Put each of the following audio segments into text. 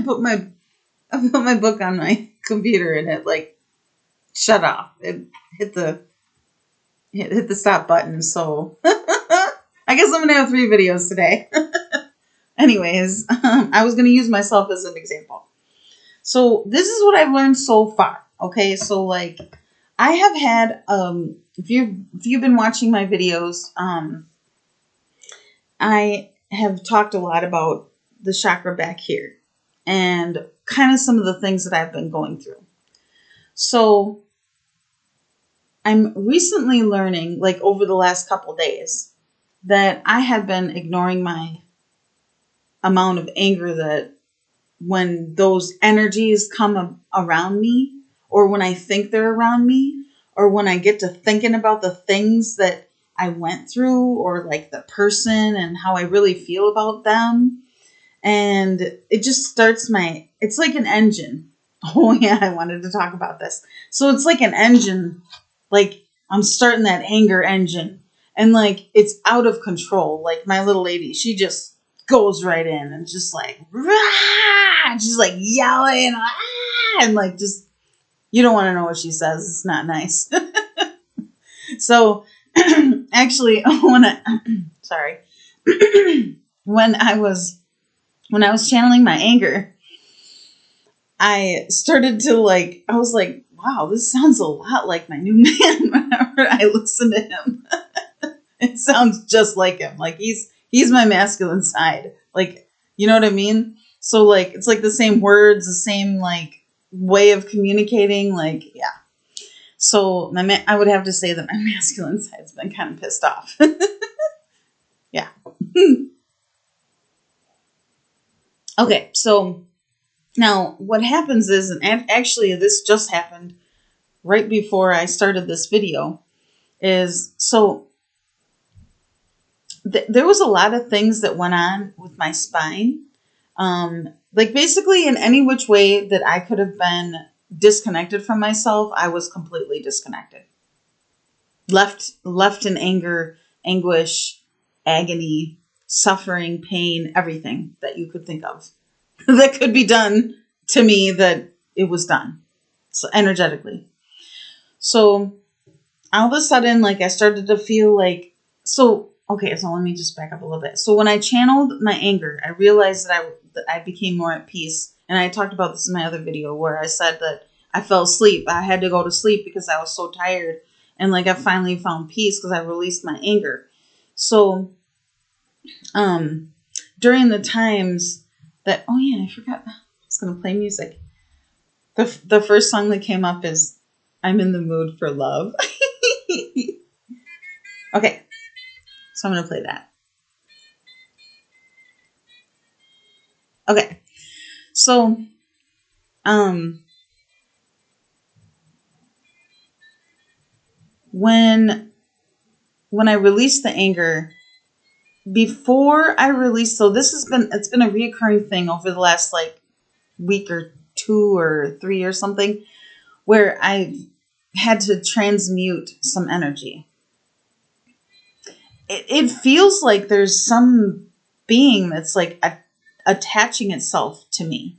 put my book on my computer and it like shut off. It hit the stop button. So I guess I'm gonna have 3 videos today. Anyways, I was gonna use myself as an example. So this is what I've learned so far. Okay, so like I have had if you've been watching my videos, I have talked a lot about the chakra back here and kind of some of the things that I've been going through. So I'm recently learning, like over the last couple days, that I have been ignoring my amount of anger that when those energies come around me, or when I think they're around me, or when I get to thinking about the things that I went through, or like the person and how I really feel about them. And it just starts it's like an engine. Oh yeah, I wanted to talk about this. So it's like an engine, like I'm starting that anger engine and like it's out of control. Like my little lady, she just goes right in and just like, rah! She's like yelling, ah! And like just, you don't want to know what she says. It's not nice. So actually, sorry, when I was channeling my anger, I started to like, I was like, wow, this sounds a lot like my new man. Whenever I listen to him, it sounds just like him. Like he's my masculine side. Like, you know what I mean? So like, it's like the same words, the same like way of communicating. Like, yeah. So I would have to say that my masculine side's been kind of pissed off. Yeah. Okay. So now what happens is, and actually this just happened right before I started this video, is so there was a lot of things that went on with my spine. Like basically in any which way that I could have been disconnected from myself, I was completely disconnected. Left in anger, anguish, agony, suffering, pain, everything that you could think of that could be done to me, that it was done. So energetically. So all of a sudden, like I started to feel like, okay, so let me just back up a little bit. So when I channeled my anger, I realized that I became more at peace. And I talked about this in my other video where I said that I fell asleep. I had to go to sleep because I was so tired. And like I finally found peace because I released my anger. So during the times that, oh yeah, I forgot. I was going to play music. The first song that came up is I'm in the Mood for Love. Okay. So I'm going to play that. Okay. So, when I released the anger, before I released, so it's been a reoccurring thing over the last like week or 2 or 3 or something, where I've had to transmute some energy. It feels like there's some being that's like attaching itself to me.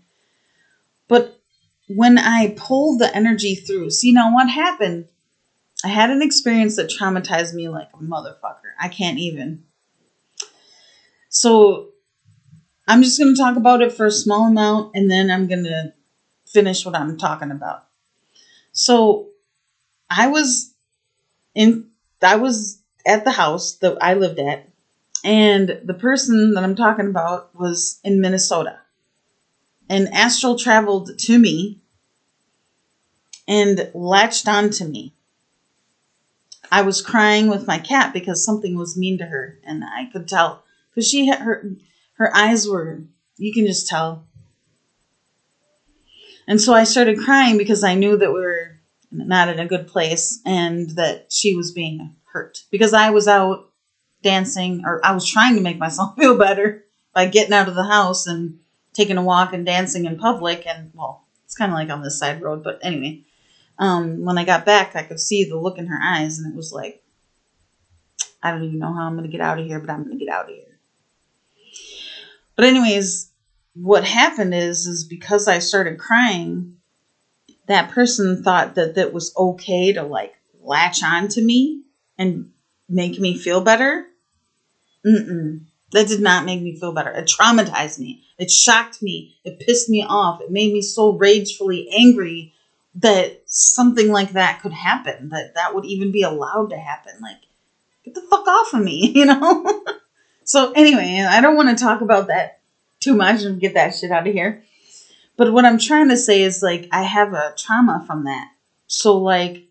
But when I pull the energy through, see now what happened, I had an experience that traumatized me like a motherfucker. I can't even. So I'm just going to talk about it for a small amount and then I'm going to finish what I'm talking about. So I was at the house that I lived at, and the person that I'm talking about was in Minnesota, and astral traveled to me and latched onto me. I was crying with my cat because something was mean to her, and I could tell because she had her eyes were, you can just tell. And so I started crying because I knew that we were not in a good place and that she was being hurt because I was out dancing, or I was trying to make myself feel better by getting out of the house and taking a walk and dancing in public. And well, it's kind of like on this side road, but anyway, when I got back, I could see the look in her eyes and it was like, I don't even know how I'm going to get out of here, but I'm going to get out of here. But anyways, what happened is because I started crying, that person thought that that was okay to like latch on to me and make me feel better. That did not make me feel better. It traumatized me. It shocked me. It pissed me off. It made me so ragefully angry that something like that could happen, that would even be allowed to happen. Like, get the fuck off of me, you know? So anyway, I don't want to talk about that too much and get that shit out of here. But what I'm trying to say is, like, I have a trauma from that. So, like,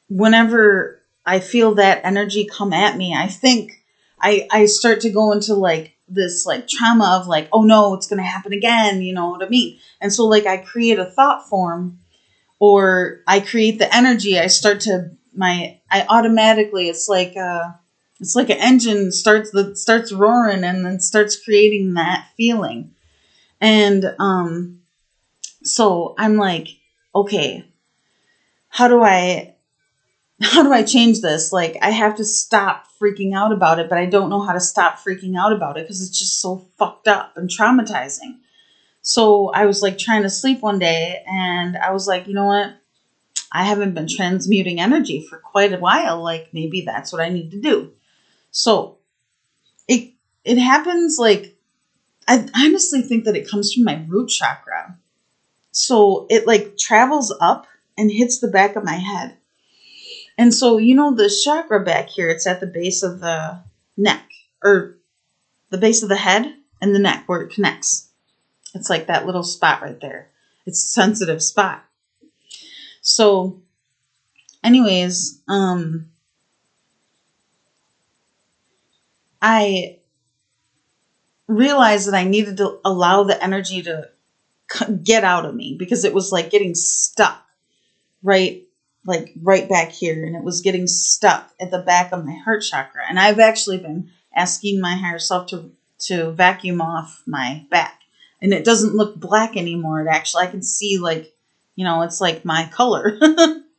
whenever I feel that energy come at me, I think I start to go into, like, this, like, trauma of, like, oh, no, it's going to happen again. You know what I mean? And so, like, I create a thought form, or I create the energy. I automatically, it's like an engine starts roaring and then starts creating that feeling. And so I'm like, okay, how do I change this? Like, I have to stop freaking out about it, but I don't know how to stop freaking out about it because it's just so fucked up and traumatizing. So I was like trying to sleep one day, and I was like, you know what? I haven't been transmuting energy for quite a while. Like, maybe that's what I need to do. So it happens, like, I honestly think that it comes from my root chakra. So it like travels up and hits the back of my head. And so, you know, the chakra back here, it's at the base of the neck, or the base of the head and the neck where it connects. It's like that little spot right there. It's a sensitive spot. So anyways, I realized that I needed to allow the energy to get out of me, because it was like getting stuck right back here, and it was getting stuck at the back of my heart chakra. And I've actually been asking my higher self to vacuum off my back, and it doesn't look black anymore. It actually, I can see, like, you know, it's like my color.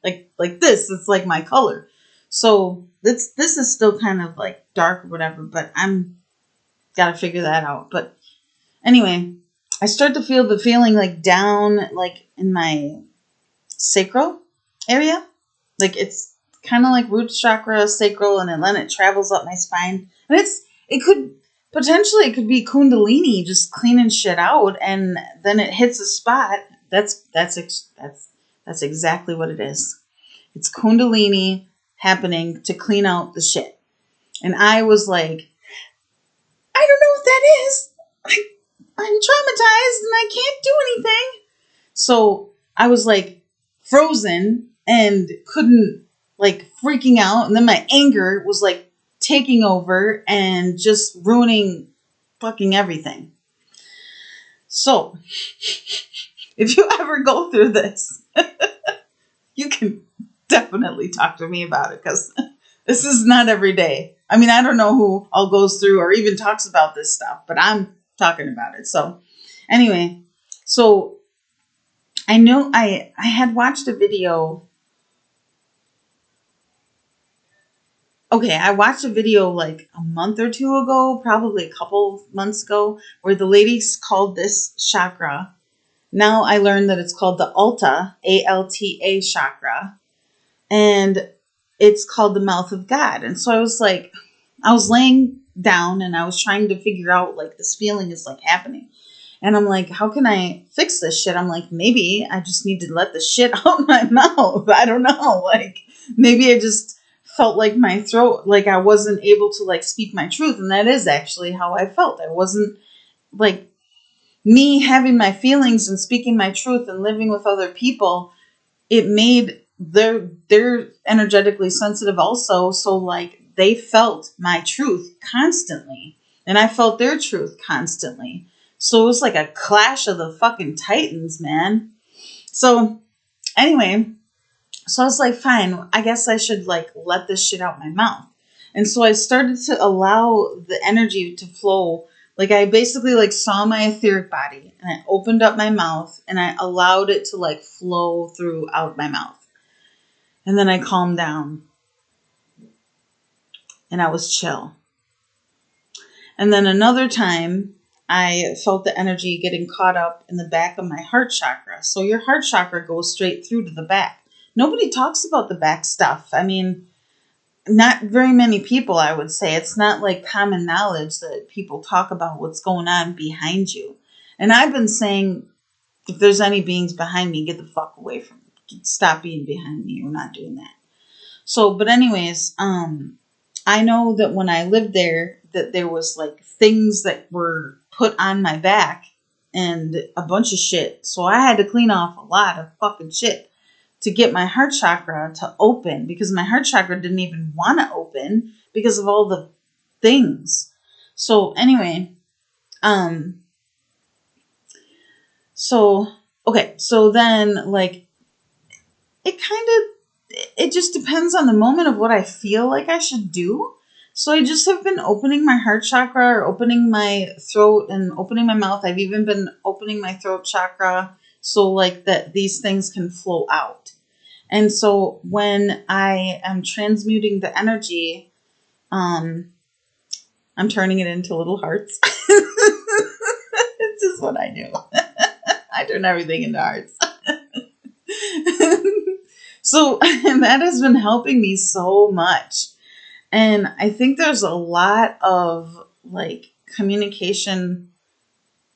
like this, it's like my color. So this is still kind of like dark or whatever, but I'm gotta figure that out. But anyway, I start to feel the feeling like down, like in my sacral area. Like, it's kind of like root chakra, sacral, and then it travels up my spine. And it could be Kundalini just cleaning shit out, and then it hits a spot. That's exactly what it is. It's Kundalini happening to clean out the shit. And I was like, I don't know what that is. I'm traumatized and I can't do anything. So I was like frozen and couldn't, like, freaking out. And then my anger was like taking over and just ruining fucking everything. So if you ever go through this, you can definitely talk to me about it, because this is not every day. I mean, I don't know who all goes through or even talks about this stuff, but I'm talking about it. So anyway, so I know I had watched a video. Okay, I watched a video like a month or two ago, probably a couple months ago, where the ladies called this chakra. Now I learned that it's called the Alta, A-L-T-A chakra. And it's called the mouth of God. And so I was laying down and I was trying to figure out, like, this feeling is like happening. And I'm like, how can I fix this shit? I'm like, maybe I just need to let the shit out my mouth. I don't know. Like, maybe I just felt like my throat, like I wasn't able to, like, speak my truth. And that is actually how I felt. I wasn't, like, me having my feelings and speaking my truth and living with other people. It made they're energetically sensitive also. So, like, they felt my truth constantly and I felt their truth constantly. So it was like a clash of the fucking titans, man. So anyway, so I was like, fine, I guess I should, like, let this shit out my mouth. And so I started to allow the energy to flow. Like, I basically, like, saw my etheric body and I opened up my mouth and I allowed it to, like, flow throughout my mouth. And then I calmed down and I was chill. And then another time I felt the energy getting caught up in the back of my heart chakra. So your heart chakra goes straight through to the back. Nobody talks about the back stuff. I mean, not very many people, I would say. It's not like common knowledge that people talk about what's going on behind you. And I've been saying, if there's any beings behind me, get the fuck away from me. Stop being behind me. We're not doing that. So, but anyways, I know that when I lived there, that there was like things that were put on my back and a bunch of shit. So I had to clean off a lot of fucking shit to get my heart chakra to open, because my heart chakra didn't even want to open because of all the things. So anyway, so then like it just depends on the moment of what I feel like I should do. So I just have been opening my heart chakra, or opening my throat and opening my mouth. I've even been opening my throat chakra so like that these things can flow out. And so when I am transmuting the energy, I'm turning it into little hearts. It's just what I do. I turn everything into hearts. So that has been helping me so much. And I think there's a lot of like communication.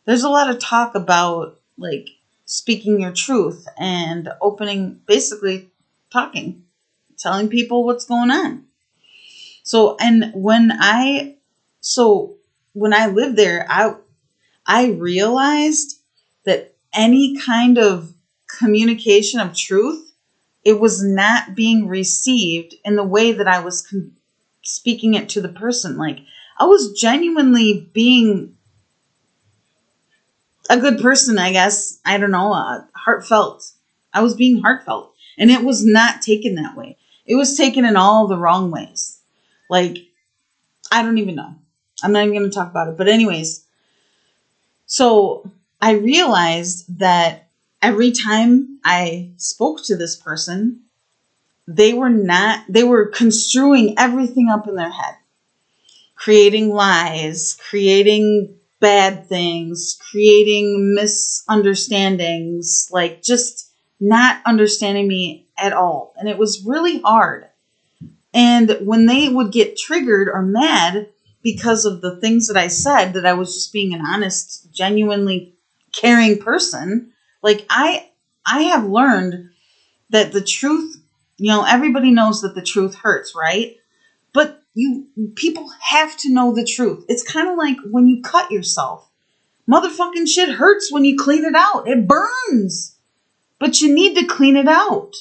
There's a lot of talk about like speaking your truth and opening, basically talking, telling people what's going on. So, and when I lived there, I realized that any kind of communication of truth, it was not being received in the way that I was speaking it to the person. Like, I was genuinely being a good person, I guess. I don't know, heartfelt. I was being heartfelt. And it was not taken that way. It was taken in all the wrong ways. Like, I don't even know. I'm not even going to talk about it. But anyways, so I realized that every time I spoke to this person, they were construing everything up in their head, creating lies, creating bad things, creating misunderstandings, like just not understanding me at all. And it was really hard. And when they would get triggered or mad because of the things that I said, that I was just being an honest, genuinely caring person, like I have learned that the truth, everybody knows that the truth hurts, right? But people have to know the truth. It's kind of like when you cut yourself. Motherfucking shit hurts when you clean it out. It burns. But you need to clean it out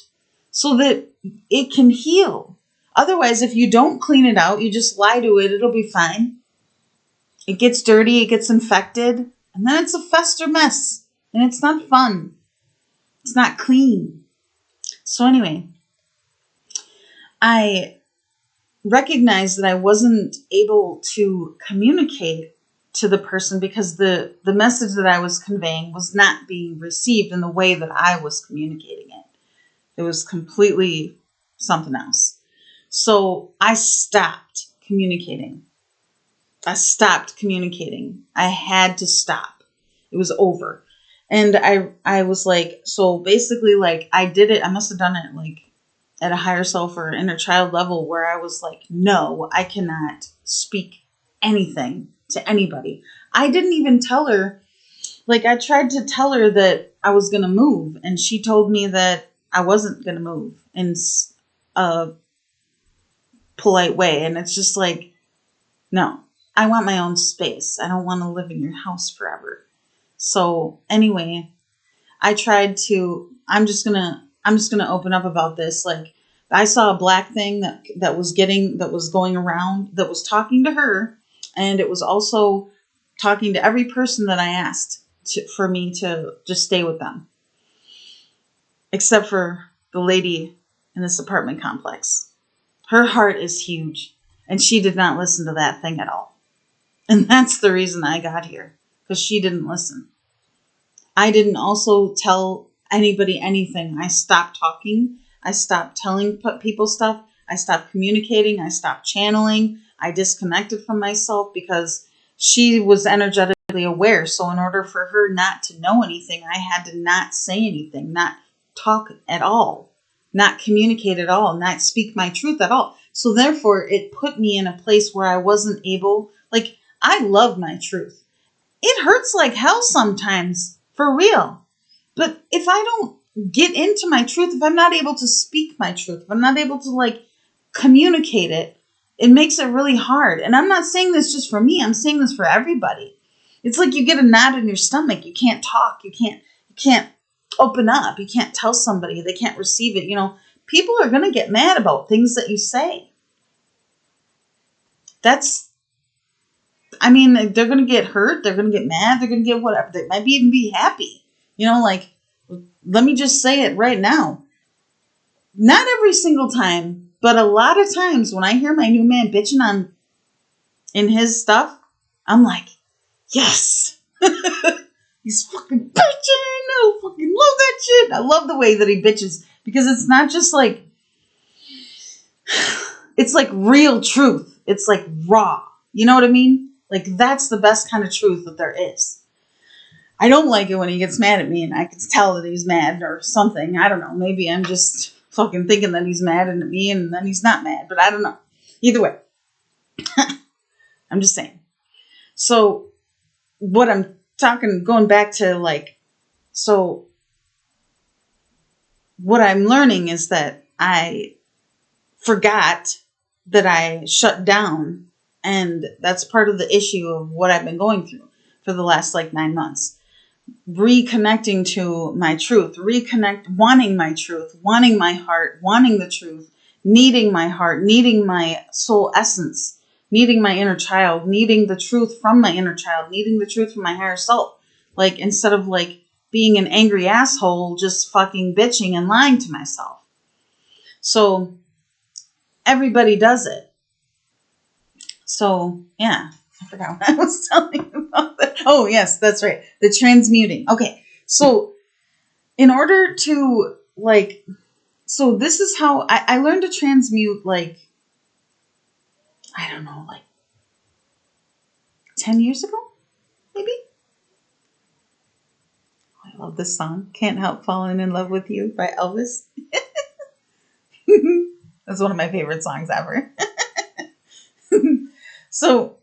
so that it can heal. Otherwise, if you don't clean it out, you just lie to it, it'll be fine. It gets dirty, it gets infected, and then it's a fester mess. And it's not fun. It's not clean. So anyway, I recognized that I wasn't able to communicate to the person because the message that I was conveying was not being received in the way that I was communicating it. It was completely something else. So I stopped communicating. I had to stop. It was over. And I was like, so basically, like, I did it. I must have done it like at a higher self or inner child level, where I was like, no, I cannot speak anything to anybody. I didn't even tell her, like, I tried to tell her that I was going to move, and she told me that I wasn't going to move in a polite way. And it's just like, no, I want my own space. I don't want to live in your house forever. So anyway, I'm just going to open up about this. Like, I saw a black thing that was going around, that was talking to her, and it was also talking to every person that I asked for me to just stay with them, except for the lady in this apartment complex. Her heart is huge, and she did not listen to that thing at all. And that's the reason I got here, because she didn't listen. I didn't also tell anybody anything. I stopped talking. I stopped telling people stuff. I stopped communicating. I stopped channeling. I disconnected from myself because she was energetically energetically aware. So in order for her not to know anything, I had to not say anything, not talk at all, not communicate at all, not speak my truth at all. So therefore, it put me in a place where I wasn't able, like, I love my truth. It hurts like hell sometimes, for real. But if I don't get into my truth, if I'm not able to speak my truth, if I'm not able to, like, communicate it, it makes it really hard. And I'm not saying this just for me. I'm saying this for everybody. It's like you get a knot in your stomach. You can't talk. You can't open up. You can't tell somebody. They can't receive it. You know, people are going to get mad about things that you say. They're going to get hurt. They're going to get mad. They're going to get whatever. They might even be happy. You know, like, let me just say it right now. Not every single time, but a lot of times when I hear my new man bitching on in his stuff, I'm like, yes, he's fucking bitching. I fucking love that shit. I love the way that he bitches because it's not just like, it's like real truth. It's like raw. You know what I mean? Like that's the best kind of truth that there is. I don't like it when he gets mad at me and I can tell that he's mad or something. I don't know. Maybe I'm just fucking thinking that he's mad at me and then he's not mad, but I don't know. Either way, I'm just saying. So what I'm going back to like, so what I'm learning is that I forgot that I shut down, and that's part of the issue of what I've been going through for the last like 9 months. Reconnecting to my truth, wanting my truth, wanting my heart, wanting the truth, needing my heart, needing my soul essence, needing my inner child, needing the truth from my inner child, needing the truth from my higher self. Like, instead of like being an angry asshole, just fucking bitching and lying to myself. So everybody does it. So yeah, I forgot what I was telling you about that. Oh yes, that's right. The transmuting. Okay. So in order to like, so this is how I learned to transmute, like, I don't know, like 10 years ago, maybe. I love this song. Can't Help Falling in Love with You by Elvis. That's one of my favorite songs ever. So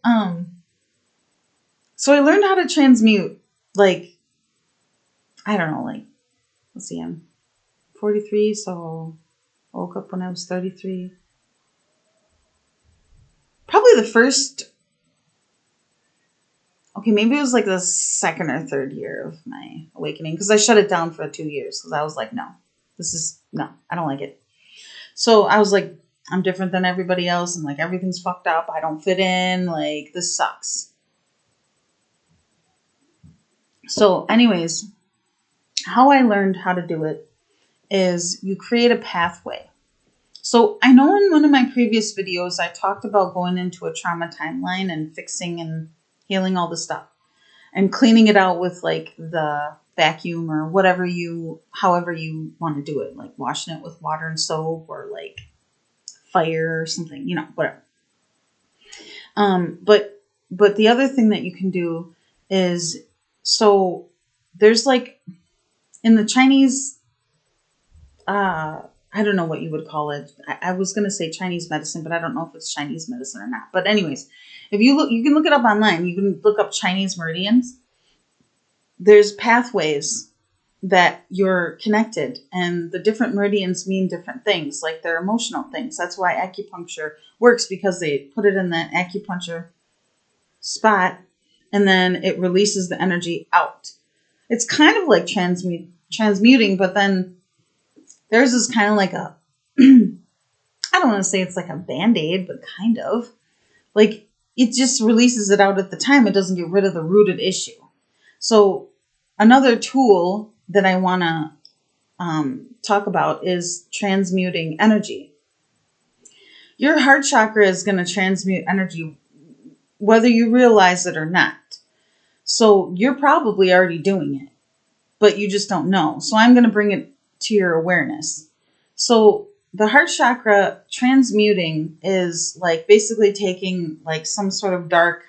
I learned how to transmute, like, I don't know, like, let's see, I'm 43, so I woke up when I was 33. Probably the first, okay, maybe it was like the second or third year of my awakening, because I shut it down for 2 years, because I was like, no, I don't like it. So I was like, I'm different than everybody else, and like everything's fucked up. I don't fit in. Like, this sucks. So anyways, how I learned how to do it is you create a pathway. So I know in one of my previous videos, I talked about going into a trauma timeline and fixing and healing all the stuff and cleaning it out with like the vacuum or however you want to do it, like washing it with water and soap or like fire or something, you know, whatever. But the other thing that you can do is, so there's like in the Chinese, I don't know what you would call it. I was going to say Chinese medicine, but I don't know if it's Chinese medicine or not. But anyways, if you look, you can look it up online. You can look up Chinese meridians. There's pathways that you're connected, and the different meridians mean different things, like they're emotional things. That's why acupuncture works, because they put it in the acupuncture spot and then it releases the energy out. It's kind of like transmuting, but then theirs is kind of like a, I don't want to say it's like a Band-Aid, but kind of. Like, it just releases it out at the time. It doesn't get rid of the rooted issue. So another tool that I want to talk about is transmuting energy. Your heart chakra is going to transmute energy whether you realize it or not. So you're probably already doing it, but you just don't know. So I'm going to bring it to your awareness. So the heart chakra transmuting is like basically taking like some sort of dark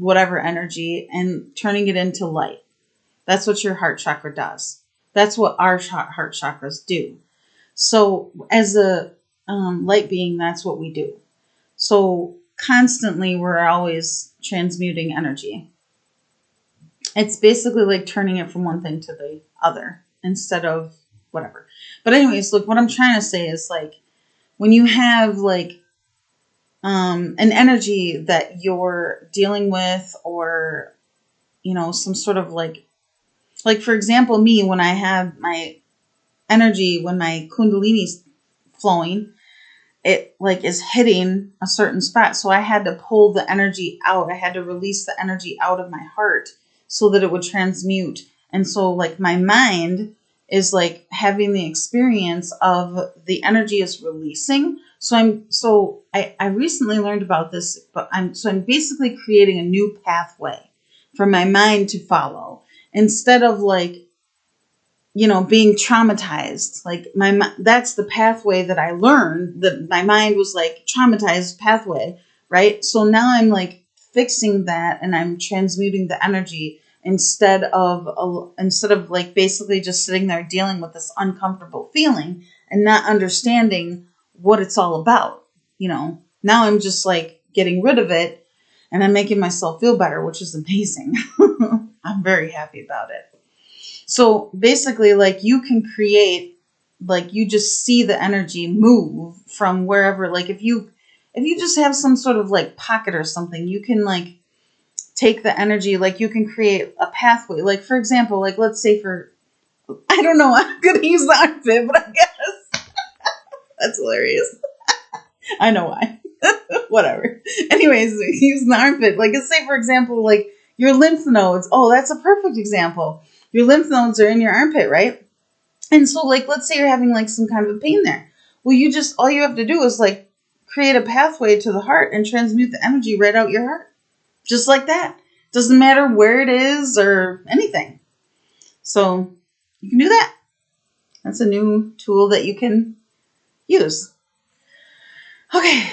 whatever energy and turning it into light. That's what your heart chakra does. That's what our heart chakras do. So as a light being, that's what we do. So constantly we're always transmuting energy. It's basically like turning it from one thing to the other instead of whatever. But anyways, look, what I'm trying to say is like when you have like an energy that you're dealing with, or you know, some sort of like for example, me, when I have my energy, when my kundalini's flowing, it like is hitting a certain spot. So I had to pull the energy out. I had to release the energy out of my heart so that it would transmute. And so like my mind is like having the experience of the energy is releasing. So I recently learned about this, but I'm basically creating a new pathway for my mind to follow instead of like, you know, being traumatized. Like that's the pathway that I learned, that my mind was like traumatized pathway, right? So now I'm like fixing that and I'm transmuting the energy instead of like basically just sitting there dealing with this uncomfortable feeling and not understanding what it's all about. You know, now I'm just like getting rid of it and I'm making myself feel better, which is amazing. I'm very happy about it. So basically, like you can create, like you just see the energy move from wherever, like if you just have some sort of like pocket or something, you can like take the energy, like you can create a pathway. Like for example, like let's say I don't know, I'm going to use the armpit, but I guess that's hilarious. I know why. Whatever. Anyways, use the armpit. Like let's say for example, like your lymph nodes. Oh, that's a perfect example. Your lymph nodes are in your armpit, right? And so like, let's say you're having like some kind of a pain there. Well, all you have to do is like create a pathway to the heart and transmute the energy right out your heart. Just like that. Doesn't matter where it is or anything. So you can do that. That's a new tool that you can use. Okay.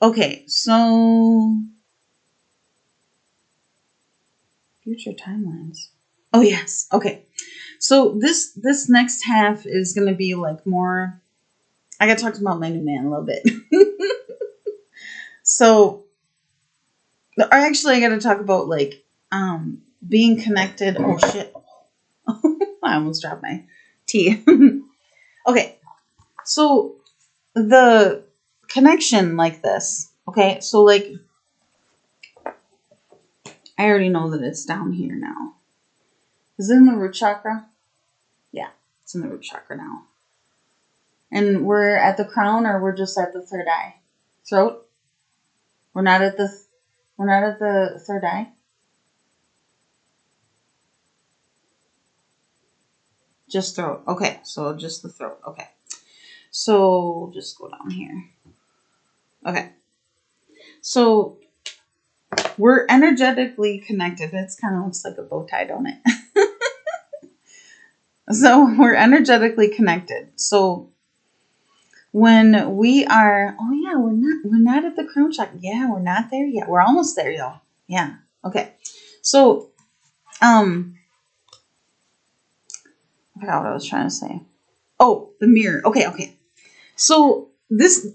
Okay, so future timelines. Oh yes. Okay. So this next half is going to be like more, I got to talk about my new man a little bit. So actually I got to talk about like being connected. Oh shit. I almost dropped my tea. Okay. So the connection like this. Okay. So like I already know that it's down here now. Is it in the root chakra? Yeah, it's in the root chakra now. And we're at the crown, or we're just at the third eye? Throat? We're not at the third eye? Just throat. Okay, so just the throat. Okay. So just go down here. Okay. So we're energetically connected. It kind of looks like a bow tie, don't it? So we're energetically connected. So when we are, oh yeah, we're not at the crown chakra. Yeah, we're not there yet. We're almost there, y'all. Yeah. Okay. So, I forgot what I was trying to say. Oh, the mirror. Okay. So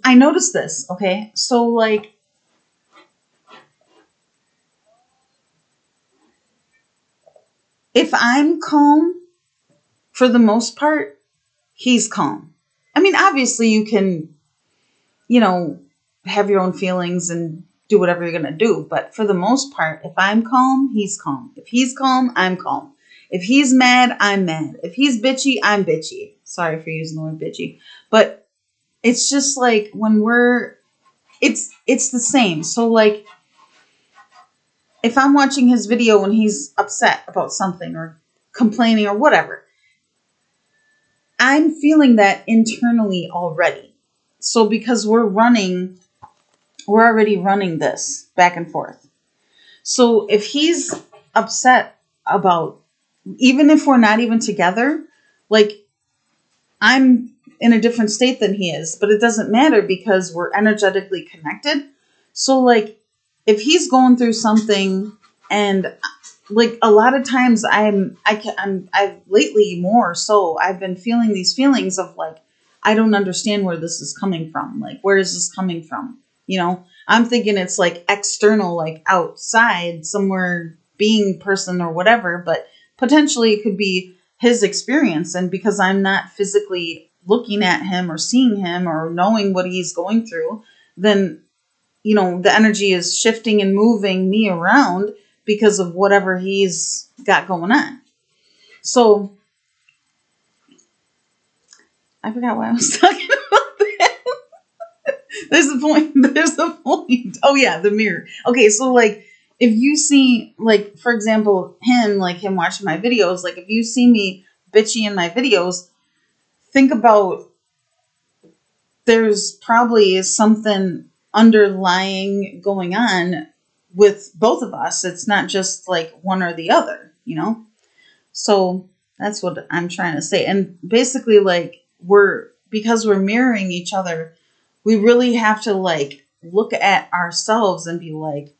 I noticed this. Okay. So like, if I'm calm, for the most part, he's calm. I mean, obviously you can, have your own feelings and do whatever you're going to do. But for the most part, if I'm calm, he's calm. If he's calm, I'm calm. If he's mad, I'm mad. If he's bitchy, I'm bitchy. Sorry for using the word bitchy. But it's just like when it's the same. So like, if I'm watching his video when he's upset about something or complaining or whatever, I'm feeling that internally already. So because we're already running this back and forth. So if he's upset about even if we're not even together, like I'm in a different state than he is, but it doesn't matter because we're energetically connected. So like if he's going through something, and like a lot of times I've lately more so I've been feeling these feelings of like, I don't understand where this is coming from. Like, where is this coming from? You know, I'm thinking it's like external, like outside somewhere, being person or whatever, but potentially it could be his experience. And because I'm not physically looking at him or seeing him or knowing what he's going through, then, you know, the energy is shifting and moving me around because of whatever he's got going on. So I forgot why I was talking about that. There's the point. There's the point. Oh yeah, the mirror. Okay, so like if you see, like, for example, him watching my videos, like if you see me bitchy in my videos, think about there's probably something underlying going on with both of us. It's not just like one or the other, you know? So that's what I'm trying to say. And basically, like, because we're mirroring each other, we really have to like look at ourselves and be like,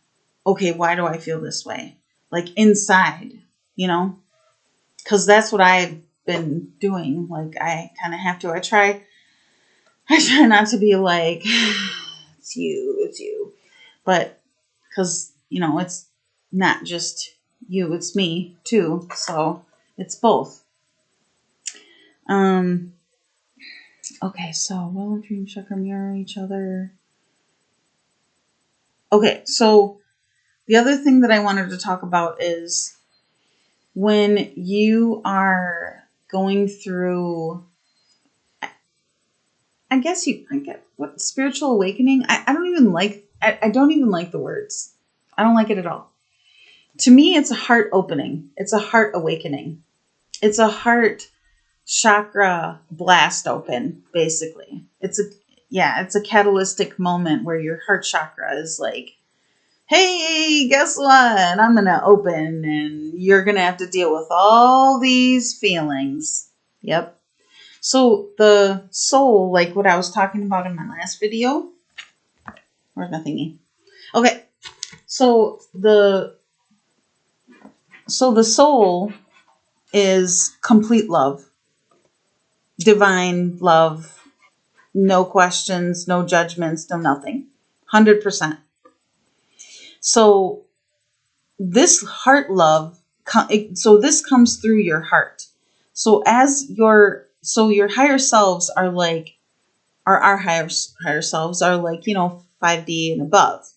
okay, why do I feel this way? Like inside, you know? Because that's what I've been doing. Like I kind of have to. I try not to be like, it's you. But because, you know, it's not just you, it's me too. So it's both. Okay, so will dream chakra mirror each other? Okay, so the other thing that I wanted to talk about is when you are going through, I get what spiritual awakening. I don't even like. I don't even like the words. I don't like it at all. To me, it's a heart opening. It's a heart awakening. It's a heart chakra blast open. Basically, it's a catalytic moment where your heart chakra is like, hey, guess what? I'm going to open and you're going to have to deal with all these feelings. Yep. So the soul, like what I was talking about in my last video, where's my thingy? Okay. So the soul is complete love, divine love, no questions, no judgments, no nothing. 100%. So this heart love, so this comes through your heart. So your higher selves are like, our higher selves are like, 5D and above.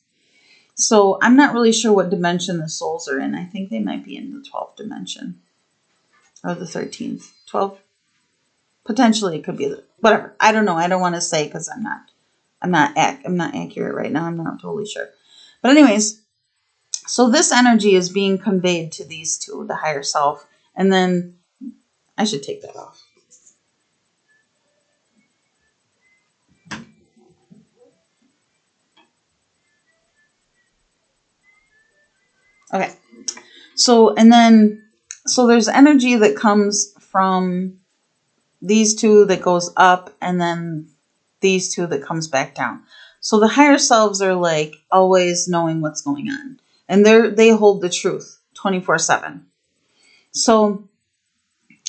So I'm not really sure what dimension the souls are in. I think they might be in the 12th dimension or the 13th. 12? Potentially it could be whatever. I don't know. I don't want to say because I'm not accurate right now. I'm not totally sure. But anyways, so this energy is being conveyed to these two, the higher self. And then I should take that off. Okay. So there's energy that comes from these two that goes up, and then these two that comes back down. So the higher selves are like always knowing what's going on. And they hold the truth 24/7. So,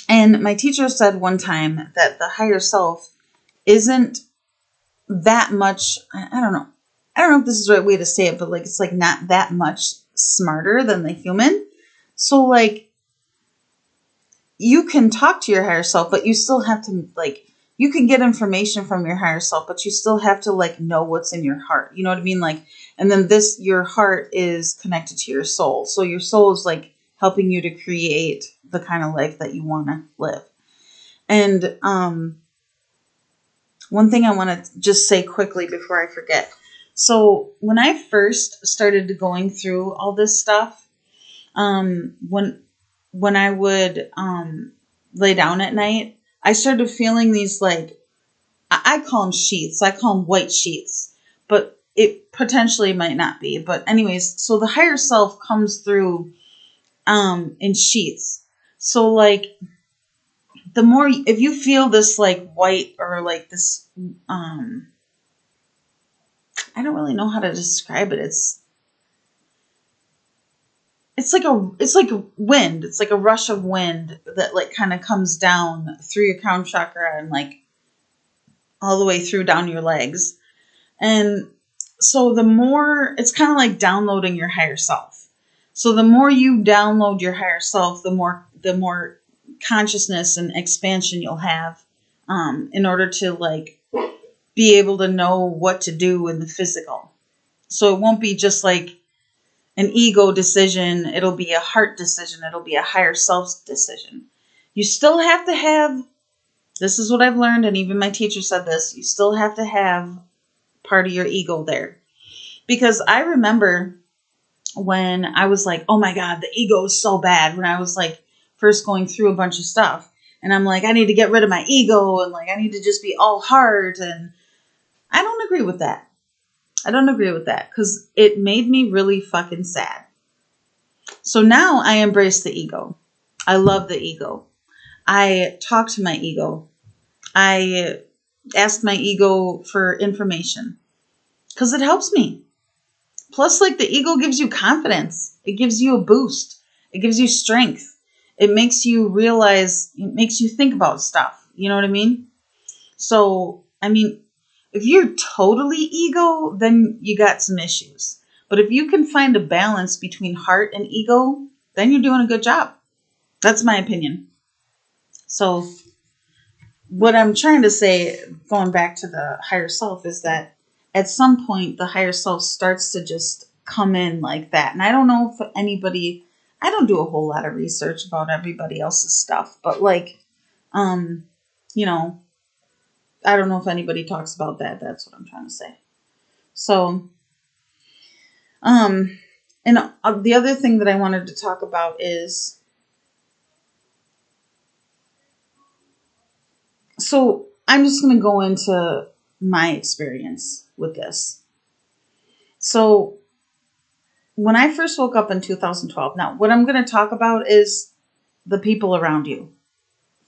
and my teacher said one time that the higher self isn't that much, I don't know. I don't know if this is the right way to say it, but like, it's like not that much smarter than the human. So like, you can talk to your higher self, but you still have to like, you can get information from your higher self, but you still have to like know what's in your heart. You know what I mean? Like, and then your heart is connected to your soul. So your soul is like helping you to create the kind of life that you want to live. And, one thing I want to just say quickly before I forget. So when I first started going through all this stuff, when I would lay down at night, I started feeling these like, I call them sheets. I call them white sheets, but it potentially might not be. But anyways, so the higher self comes through in sheets. So like the more, if you feel this like white or like this, I don't really know how to describe it. It's like a wind. It's like a rush of wind that like kind of comes down through your crown chakra and like all the way through down your legs. And so the more, it's kind of like downloading your higher self. So the more you download your higher self, the more consciousness and expansion you'll have, in order to like be able to know what to do in the physical. So it won't be just like an ego decision. It'll be a heart decision. It'll be a higher self decision. You still have to have, this is what I've learned, and even my teacher said this, you still have to have part of your ego there. Because I remember when I was like, oh my God, the ego is so bad, when I was like first going through a bunch of stuff. And I'm like, I need to get rid of my ego, and like I need to just be all heart. And I don't agree with that. I don't agree with that because it made me really fucking sad. So now I embrace the ego. I love the ego. I talk to my ego. I ask my ego for information because it helps me. Plus, like, the ego gives you confidence. It gives you a boost. It gives you strength. It makes you realize, it makes you think about stuff. You know what I mean? So, I mean, if you're totally ego, then you got some issues. But if you can find a balance between heart and ego, then you're doing a good job. That's my opinion. So what I'm trying to say, going back to the higher self, is that at some point the higher self starts to just come in like that. And I don't know if anybody, I don't do a whole lot of research about everybody else's stuff, but like, you know, I don't know if anybody talks about that. That's what I'm trying to say. So, and the other thing that I wanted to talk about is, so I'm just going to go into my experience with this. So when I first woke up in 2012, now what I'm going to talk about is the people around you,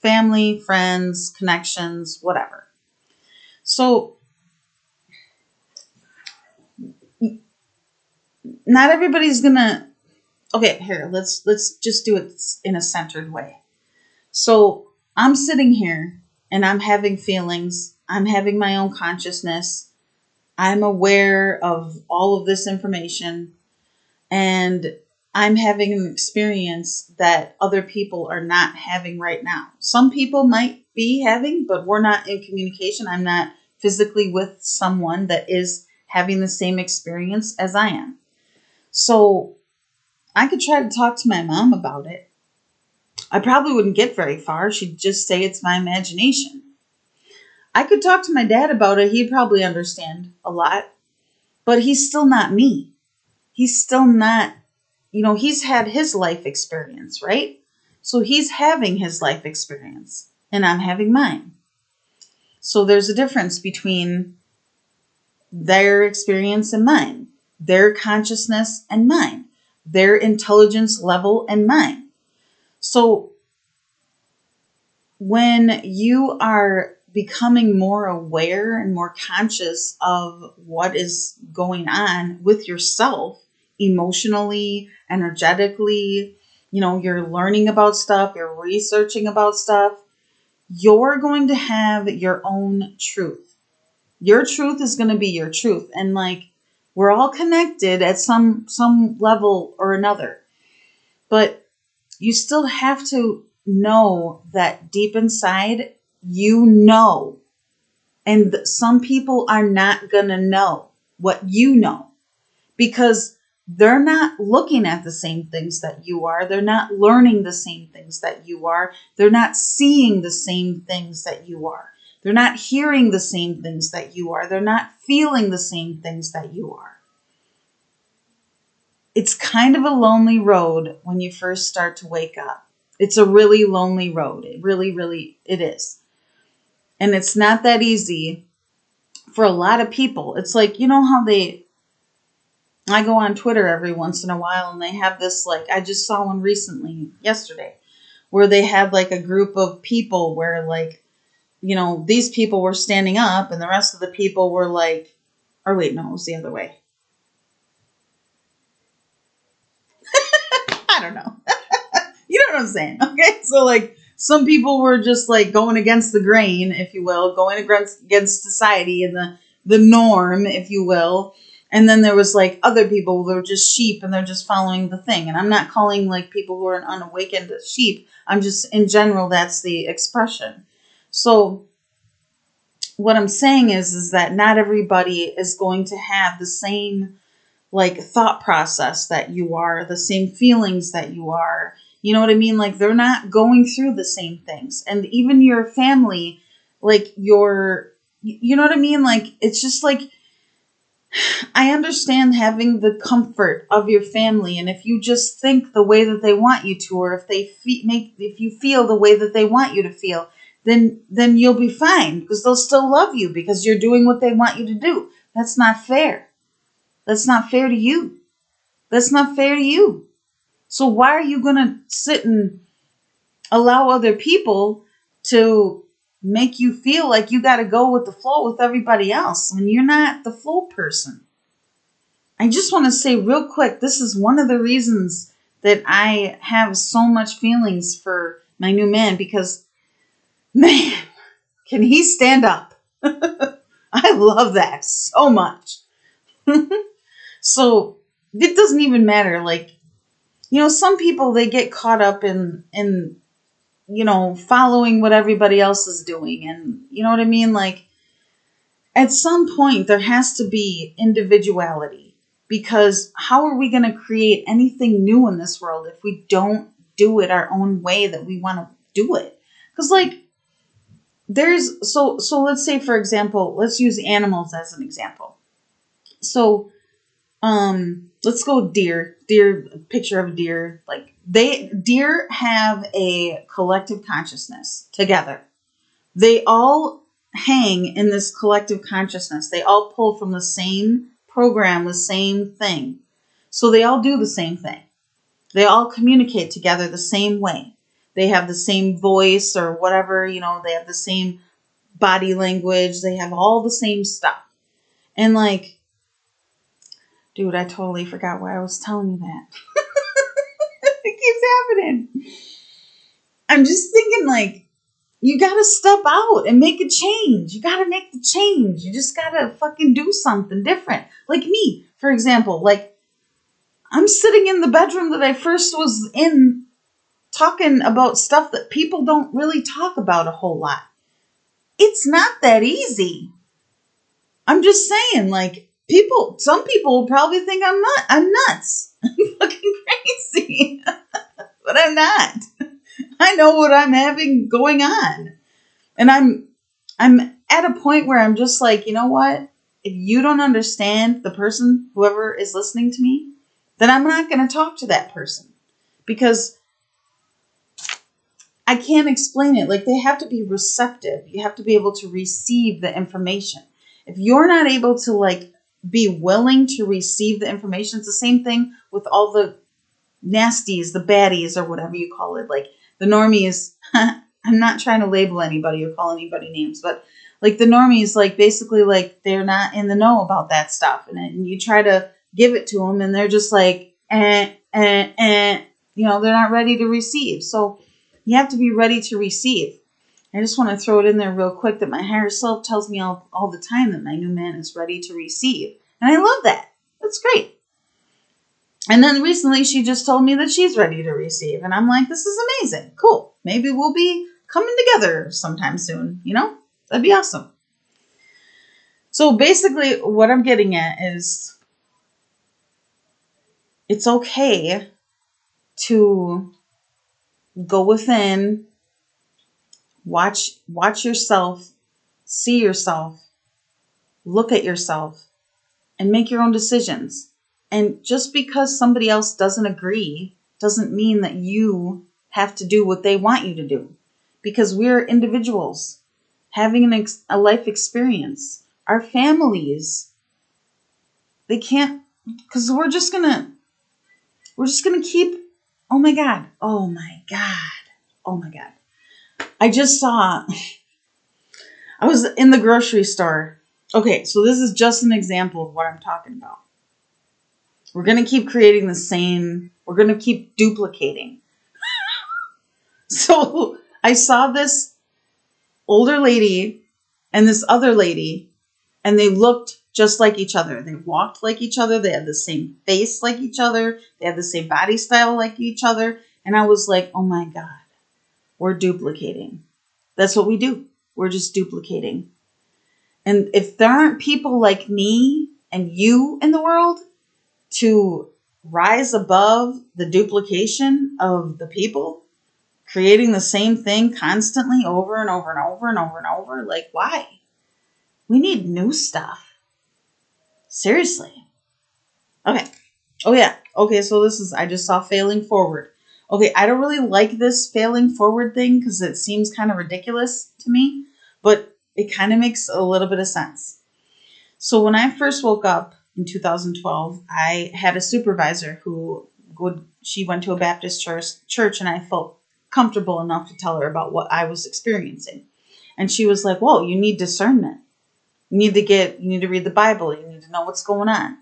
family, friends, connections, whatever. So not everybody's going to, okay, here, let's just do it in a centered way. So I'm sitting here and I'm having feelings. I'm having my own consciousness. I'm aware of all of this information, and I'm having an experience that other people are not having right now. Some people might be having, but we're not in communication. I'm not physically with someone that is having the same experience as I am. So I could try to talk to my mom about it. I probably wouldn't get very far. She'd just say it's my imagination. I could talk to my dad about it. He'd probably understand a lot. But he's still not me. He's still not, he's had his life experience, right? So he's having his life experience, and I'm having mine. So there's a difference between their experience and mine, their consciousness and mine, their intelligence level and mine. So when you are becoming more aware and more conscious of what is going on with yourself, emotionally, energetically, you're learning about stuff, you're researching about stuff, you're going to have your own truth. Your truth is going to be your truth. And like, we're all connected at some level or another. But you still have to know that deep inside, and some people are not going to know what you know, because they're not looking at the same things that you are. They're not learning the same things that you are. They're not seeing the same things that you are. They're not hearing the same things that you are. They're not feeling the same things that you are. It's kind of a lonely road when you first start to wake up. It's a really lonely road. It really, really, it is. And it's not that easy for a lot of people. It's like, how I go on Twitter every once in a while and they have this, like, I just saw one recently, yesterday, where they had like a group of people where like, you know, these people were standing up and the rest of the people were like, or wait, no, it was the other way. I don't know. You know what I'm saying? Okay. So like some people were just like going against the grain, if you will, going against society and the norm, if you will. And then there was like other people who were just sheep and they're just following the thing. And I'm not calling like people who are unawakened sheep. I'm just, in general, that's the expression. So what I'm saying is that not everybody is going to have the same like thought process that you are, the same feelings that you are. You know what I mean? Like they're not going through the same things. And even your family, like you know what I mean? Like it's just like, I understand having the comfort of your family, and if you just think the way that they want you to, or if you feel the way that they want you to feel, then you'll be fine because they'll still love you because you're doing what they want you to do. That's not fair. That's not fair to you. That's not fair to you. So why are you going to sit and allow other people to make you feel like you got to go with the flow with everybody else when you're not the flow person? I just want to say real quick, this is one of the reasons that I have so much feelings for my new man, because, man, can he stand up? I love that so much. So it doesn't even matter. Like, you know, some people, they get caught up in, you know, following what everybody else is doing. And you know what I mean? Like, at some point, there has to be individuality, because how are we going to create anything new in this world if we don't do it our own way that we want to do it? Because like so let's say, for example, let's use animals as an example. So let's go deer, picture of a deer. Like deer have a collective consciousness together. They all hang in this collective consciousness. They all pull from the same program, the same thing. So they all do the same thing. They all communicate together the same way. They have the same voice or whatever, you know, they have the same body language. They have all the same stuff. And like, dude, I totally forgot why I was telling you that. It keeps happening. I'm just thinking like, you got to step out and make a change. You got to make the change. You just got to fucking do something different. Like me, for example, like I'm sitting in the bedroom that I first was in talking about stuff that people don't really talk about a whole lot. It's not that easy. I'm just saying, like, some people will probably think I'm nuts. I'm fucking crazy. But I'm not. I know what I'm having going on. And I'm at a point where I'm just like, you know what? If you don't understand the person, whoever is listening to me, then I'm not going to talk to that person, because I can't explain it. Like, they have to be receptive. You have to be able to receive the information. If you're not able to like be willing to receive the information, it's the same thing with all the nasties, the baddies, or whatever you call it. Like the normies, I'm not trying to label anybody or call anybody names, but like the normies, like basically like they're not in the know about that stuff. And you try to give it to them and they're just like, you know, they're not ready to receive. So you have to be ready to receive. I just want to throw it in there real quick that my higher self tells me all the time that my new man is ready to receive. And I love that. That's great. And then recently she just told me that she's ready to receive. And I'm like, this is amazing. Cool. Maybe we'll be coming together sometime soon. You know, that'd be awesome. So basically what I'm getting at is it's okay to go within, watch yourself, see yourself, look at yourself, and make your own decisions. And just because somebody else doesn't agree doesn't mean that you have to do what they want you to do. Because we're individuals having a life experience. Our families, they can't, because we're just gonna keep, oh my God, oh my God. I just saw, I was in the grocery store. Okay, so this is just an example of what I'm talking about. We're going to keep creating the same, we're going to keep duplicating. So I saw this older lady and this other lady, and they looked just like each other. They walked like each other. They had the same face like each other. They had the same body style like each other. And I was like, oh my God, we're duplicating. That's what we do. We're just duplicating. And if there aren't people like me and you in the world to rise above the duplication of the people, creating the same thing constantly over and over and over and over and over, like, why? We need new stuff. Seriously. Okay. Oh, yeah. Okay, so I just saw failing forward. Okay, I don't really like this failing forward thing because it seems kind of ridiculous to me, but it kind of makes a little bit of sense. So when I first woke up in 2012, I had a supervisor she went to a Baptist church, and I felt comfortable enough to tell her about what I was experiencing. And she was like, whoa, you need discernment. You need to read the Bible. You need to know what's going on.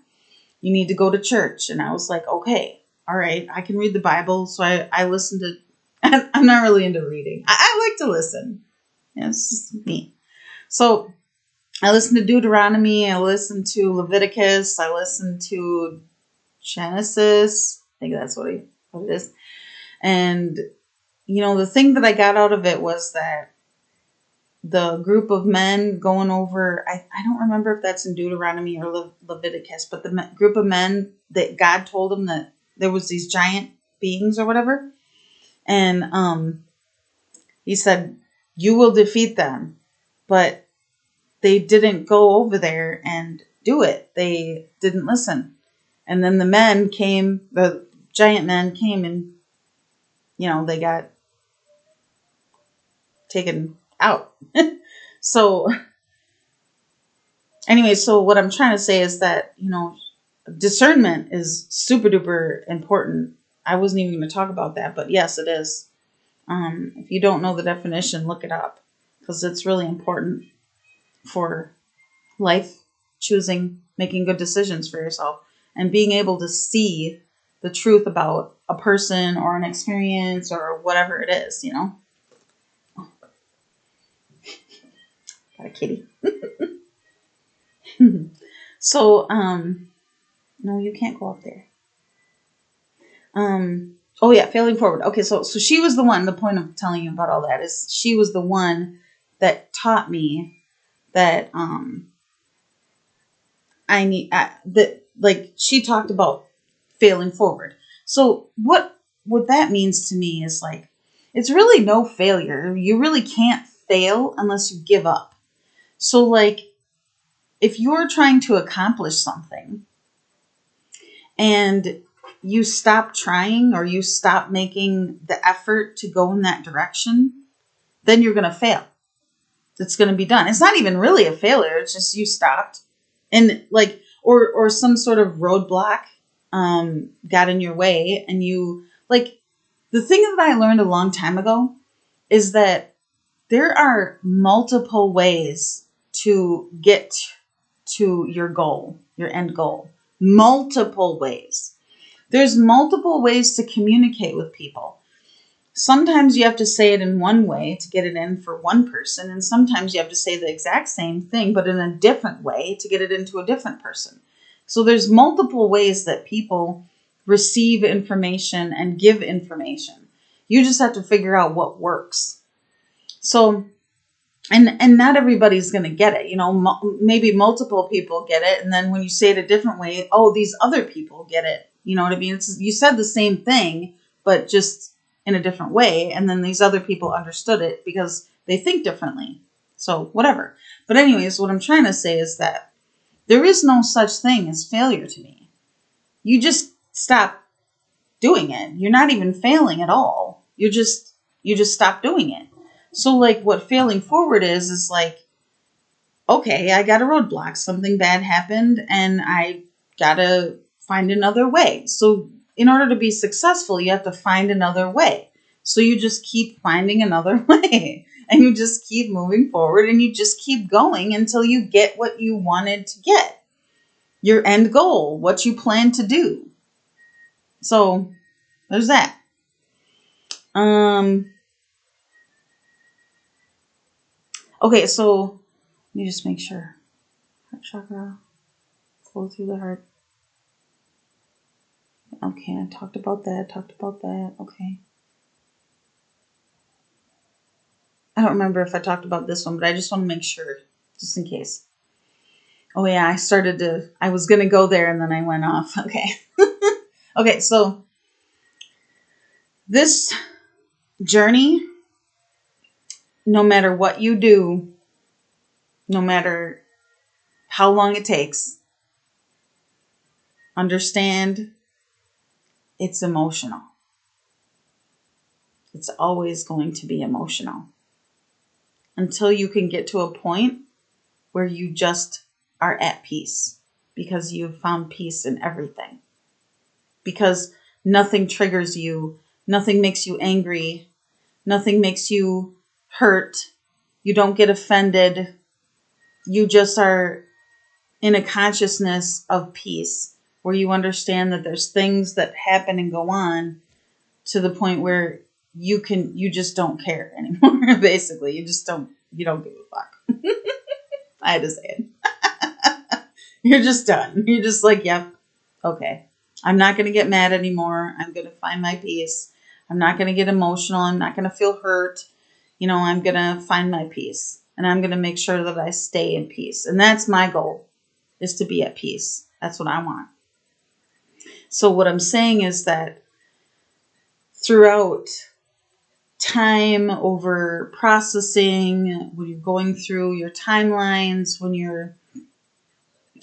You need to go to church. And I was like, okay, all right, I can read the Bible. So I listened to, I'm not really into reading. I like to listen. Yeah, it's just me. So I listened to Deuteronomy. I listened to Leviticus. I listened to Genesis. I think that's what it is. And, the thing that I got out of it was that the group of men going over, I don't remember if that's in Deuteronomy or Leviticus, but the group of men that God told them that there was these giant beings or whatever. And he said, you will defeat them. But they didn't go over there and do it. They didn't listen. And then the giant men came and, they got taken out. So anyway, so what I'm trying to say is that, discernment is super duper important. I wasn't even going to talk about that, but yes, it is. If you don't know the definition, look it up because it's really important for life, choosing, making good decisions for yourself, and being able to see the truth about a person or an experience or whatever it is, Got a kitty. So, no, you can't go up there. Oh yeah, failing forward. Okay, so she was the one, the point of telling you about all that is she was the one that taught me that, she talked about failing forward. So what that means to me is like, it's really no failure. You really can't fail unless you give up. So like, if you're trying to accomplish something and you stop trying or you stop making the effort to go in that direction, then you're going to fail. It's going to be done. It's not even really a failure. It's just you stopped and like, or some sort of roadblock got in your way. And you like, the thing that I learned a long time ago is that there are multiple ways to get to your goal, your end goal. Multiple ways. There's multiple ways to communicate with people. Sometimes you have to say it in one way to get it in for one person, and sometimes you have to say the exact same thing, but in a different way to get it into a different person. So there's multiple ways that people receive information and give information. You just have to figure out what works. So, and not everybody's going to get it. Maybe multiple people get it, and then when you say it a different way, oh, these other people get it. You know what I mean? You said the same thing, but just in a different way. And then these other people understood it because they think differently. So whatever. But anyways, what I'm trying to say is that there is no such thing as failure to me. You just stop doing it. You're not even failing at all. You just stop doing it. So like what failing forward is like, okay, I got a roadblock. Something bad happened and I got to find another way. So in order to be successful, you have to find another way. So you just keep finding another way, and you just keep moving forward, and you just keep going until you get what you wanted to get. Your end goal, what you plan to do. So there's that. Okay, so let me just make sure. Heart chakra, flow through the heart. Okay, I talked about that. Okay. I don't remember if I talked about this one, but I just want to make sure, just in case. Oh yeah, I was going to go there and then I went off. Okay. Okay, so this journey, no matter what you do, no matter how long it takes, understand it's emotional. It's always going to be emotional until you can get to a point where you just are at peace because you've found peace in everything. Because nothing triggers you, nothing makes you angry, nothing makes you hurt, you don't get offended, you just are in a consciousness of peace where you understand that there's things that happen and go on to the point where you just don't care anymore. Basically, you don't give a fuck. I had to say it. You're just done. You're just like, yep, okay. I'm not going to get mad anymore. I'm going to find my peace. I'm not going to get emotional. I'm not going to feel hurt. I'm going to find my peace. And I'm going to make sure that I stay in peace. And that's my goal, is to be at peace. That's what I want. So what I'm saying is that throughout time over processing, when you're going through your timelines, when you're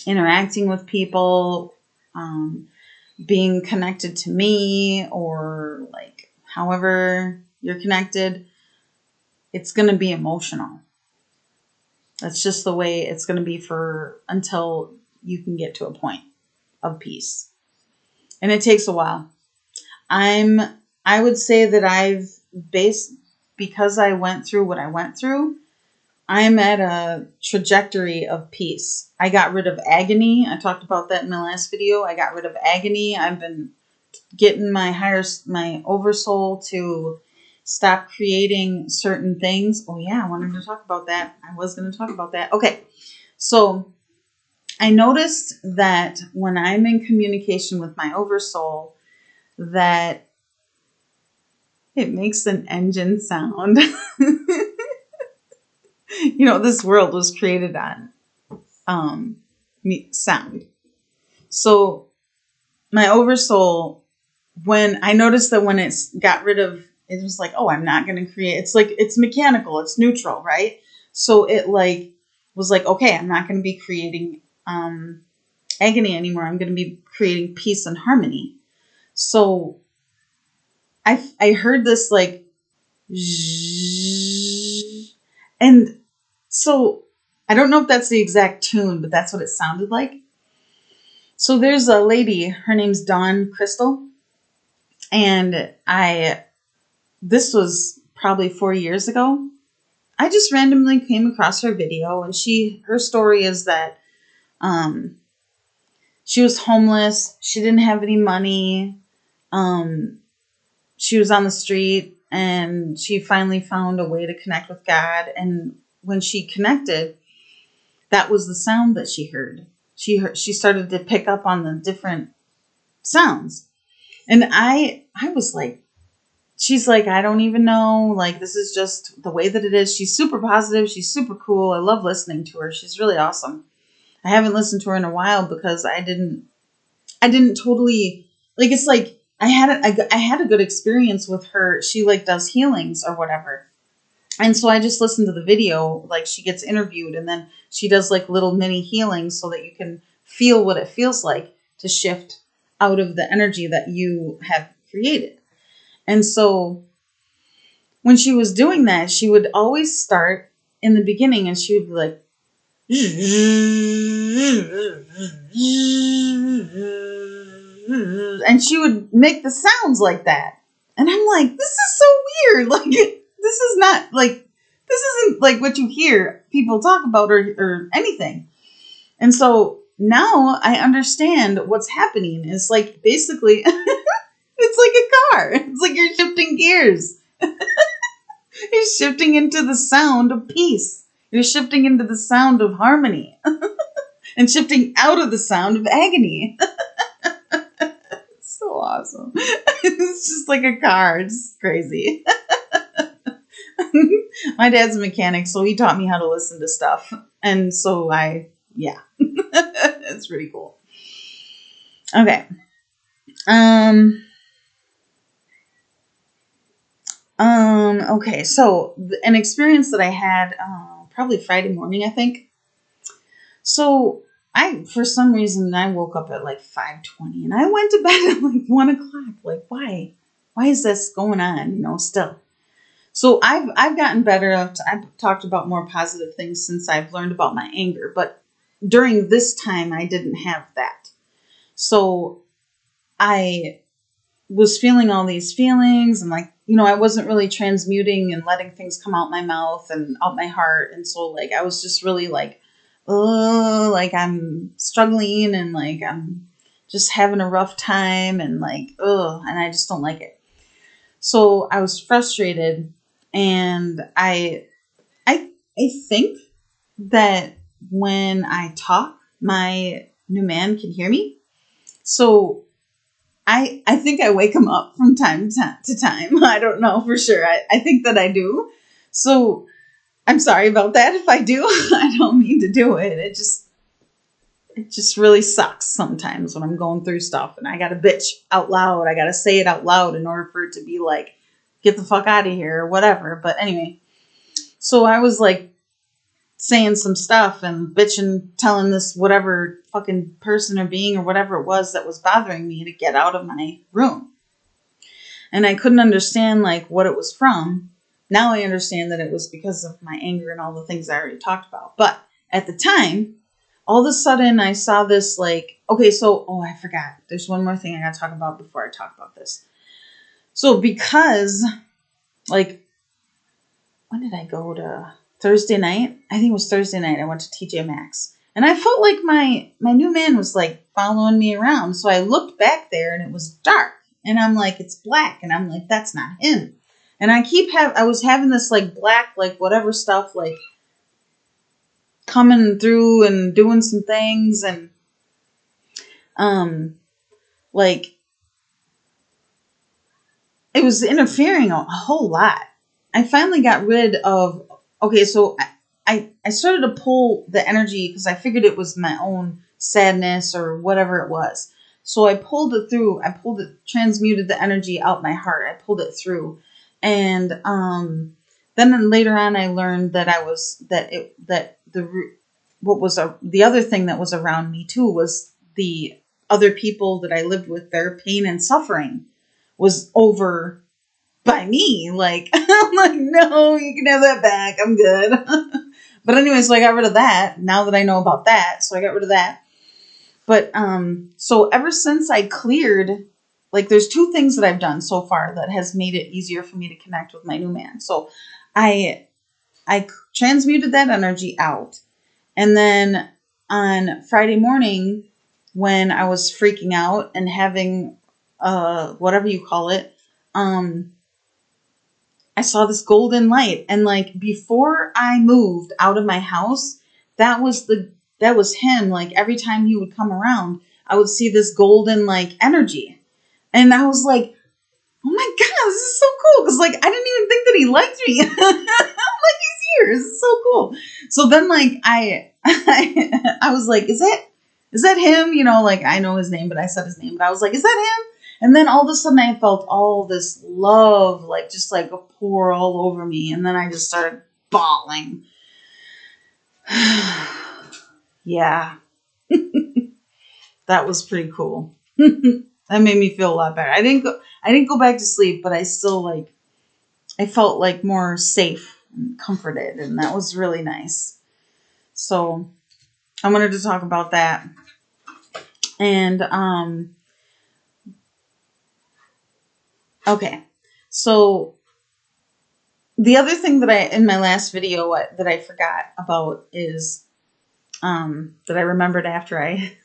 interacting with people, being connected to me, or like however you're connected, it's going to be emotional. That's just the way it's going to be until you can get to a point of peace. And it takes a while. I would say that because I went through what I went through, I'm at a trajectory of peace. I got rid of agony. I talked about that in my last video. I got rid of agony. I've been getting my oversoul to stop creating certain things. Oh yeah, I wanted to talk about that. I was going to talk about that. Okay. So I noticed that when I'm in communication with my oversoul, that it makes an engine sound. This world was created on sound. So my oversoul, when I noticed that when it got rid of, it was like, oh, I'm not going to create. It's like, it's mechanical, it's neutral, right? So it was like, okay, I'm not going to be creating agony anymore. I'm going to be creating peace and harmony. So I heard this like, and so I don't know if that's the exact tune, but that's what it sounded like. So there's a lady, her name's Dawn Crystal. And this was probably 4 years ago. I just randomly came across her video, and her story is that she was homeless. She didn't have any money. She was on the street, and she finally found a way to connect with God. And when she connected, that was the sound that she heard. She started to pick up on the different sounds. And I was like, she's like, I don't even know. Like, this is just the way that it is. She's super positive. She's super cool. I love listening to her. She's really awesome. I haven't listened to her in a while because I didn't totally, like, it's like I had a good experience with her. She like does healings or whatever. And so I just listened to the video, like she gets interviewed and then she does like little mini healings so that you can feel what it feels like to shift out of the energy that you have created. And so when she was doing that, she would always start in the beginning and she would be like, and she would make the sounds like that. And I'm like, this is so weird. Like, this is not like, this isn't like what you hear people talk about or anything. And so now I understand what's happening. It's like, basically, it's like a car. It's like you're shifting gears. You're shifting into the sound of peace. You're shifting into the sound of harmony. And shifting out of the sound of agony. It's so awesome. It's just like a car. It's crazy. My dad's a mechanic, so he taught me how to listen to stuff. And so yeah. It's pretty cool. Okay. Okay, so an experience that I had probably Friday morning, I think. So for some reason, I woke up at like 5:20 and I went to bed at like 1 o'clock. Like, why? Why is this going on, still? So I've gotten better. I've talked about more positive things since I've learned about my anger. But during this time, I didn't have that. So I was feeling all these feelings and like, I wasn't really transmuting and letting things come out my mouth and out my heart. And so like, I was just really like, oh, like I'm struggling and like, I'm just having a rough time and like, and I just don't like it. So I was frustrated and I think that when I talk, my new man can hear me. So I think I wake him up from time to time. I don't know for sure. I think that I do. So I'm sorry about that if I do. I don't mean to do it. It just really sucks sometimes when I'm going through stuff and I got to bitch out loud. I got to say it out loud in order for it to be like, get the fuck out of here or whatever. But anyway, so I was like saying some stuff and bitching, telling this whatever fucking person or being or whatever it was that was bothering me to get out of my room. And I couldn't understand like what it was from. Now I understand that it was because of my anger and all the things I already talked about. But at the time, all of a sudden I saw this like, okay, so, I forgot. There's one more thing I got to talk about before I talk about this. So because like, when did I go to Thursday night? I think it was Thursday night. I went to TJ Maxx and I felt like my new man was like following me around. So I looked back there and it was dark and I'm like, it's black. And I'm like, that's not him. And I was having this like black, like whatever stuff, like coming through and doing some things. And, like it was interfering a whole lot. I finally got rid of, okay, so I started to pull the energy because I figured it was my own sadness or whatever it was. So I pulled it through. Transmuted the energy out my heart. I pulled it through. And then later on I learned that the other thing that was around me too was the other people that I lived with, their pain and suffering was over by me. Like, I'm like, no, you can have that back. I'm good. But anyway, so I got rid of that now that I know about that. So I got rid of that. But, so ever since I cleared, like there's two things that I've done so far that has made it easier for me to connect with my new man. So I transmuted that energy out. And then on Friday morning, when I was freaking out and having, whatever you call it, I saw this golden light. And like before I moved out of my house, that was him. Like every time he would come around, I would see this golden like energy. And I was like, oh my God, this is so cool. Cause like, I didn't even think that he liked me. I'm like, he's here. This is so cool. So then like, I was like, is that him? Like I know his name, but I said his name, but I was like, is that him? And then all of a sudden I felt all this love, like just like a pour all over me. And then I just started bawling. Yeah. That was pretty cool. That made me feel a lot better. I didn't go back to sleep, but I still I felt like more safe and comforted, and that was really nice. So I wanted to talk about that. And, okay. So the other thing that in my last video, that I forgot about is, that I remembered after I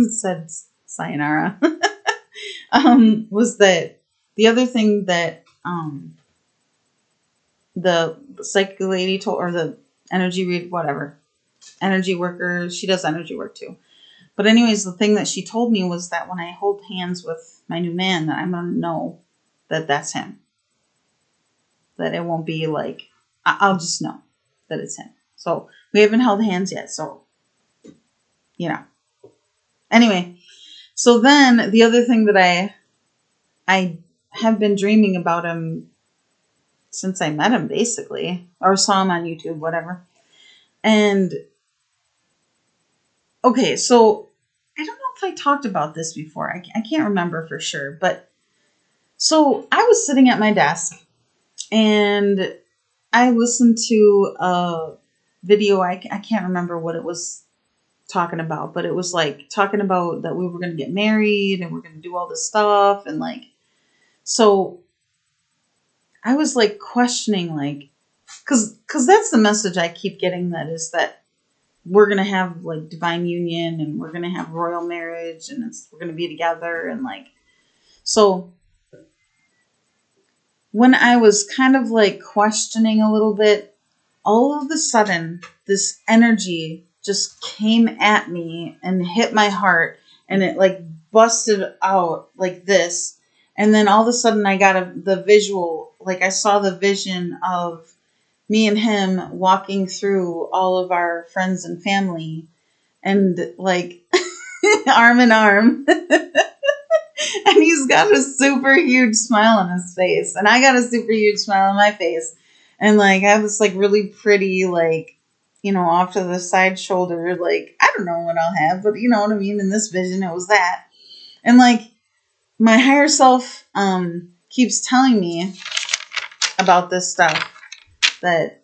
said sayonara, was that the other thing that, the psychic lady told, or the energy worker, she does energy work too. But anyways, the thing that she told me was that when I hold hands with my new man, that I'm going to know that that's him. That it won't be like, I'll just know that it's him. So we haven't held hands yet. So, anyway, so then the other thing that I have been dreaming about him since I met him, basically, or saw him on YouTube, whatever. And okay, so I don't know if I talked about this before. I can't remember for sure. But so I was sitting at my desk and I listened to a video. I can't remember what it was talking about, but it was like talking about that we were going to get married and we're going to do all this stuff. And like, so I was like questioning, like, cause that's the message I keep getting, that is that we're going to have like divine union and we're going to have royal marriage and we're going to be together. And like, so when I was kind of like questioning a little bit, all of a sudden this energy just came at me and hit my heart, and it like busted out like this. And then all of a sudden I got the visual, like I saw the vision of me and him walking through all of our friends and family, and like arm in arm. And he's got a super huge smile on his face, and I got a super huge smile on my face. And like I have this like really pretty, like, off to the side shoulder, like, I don't know what I'll have, but you know what I mean? In this vision, it was that. And like my higher self keeps telling me about this stuff, that,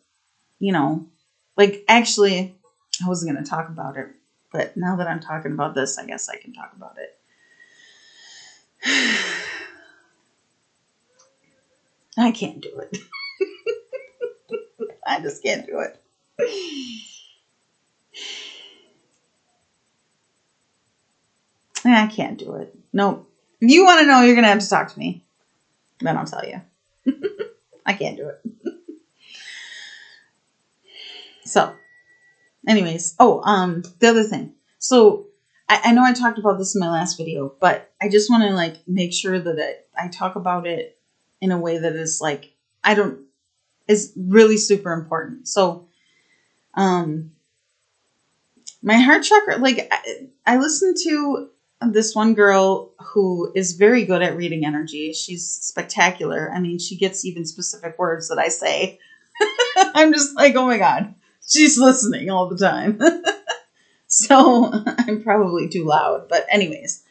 like, actually I wasn't going to talk about it, but now that I'm talking about this, I guess I can talk about it. I can't do it. I just can't do it. I can't do it. Nope. If you want to know, you're going to have to talk to me. Then I'll tell you. I can't do it. So, anyways. Oh, the other thing. So, I know I talked about this in my last video, but I just want to like make sure that I talk about it in a way that is like, is really super important. So, my heart chakra, like I listened to this one girl who is very good at reading energy. She's spectacular. I mean, she gets even specific words that I say. I'm just like, oh my God, she's listening all the time. So I'm probably too loud, but anyways,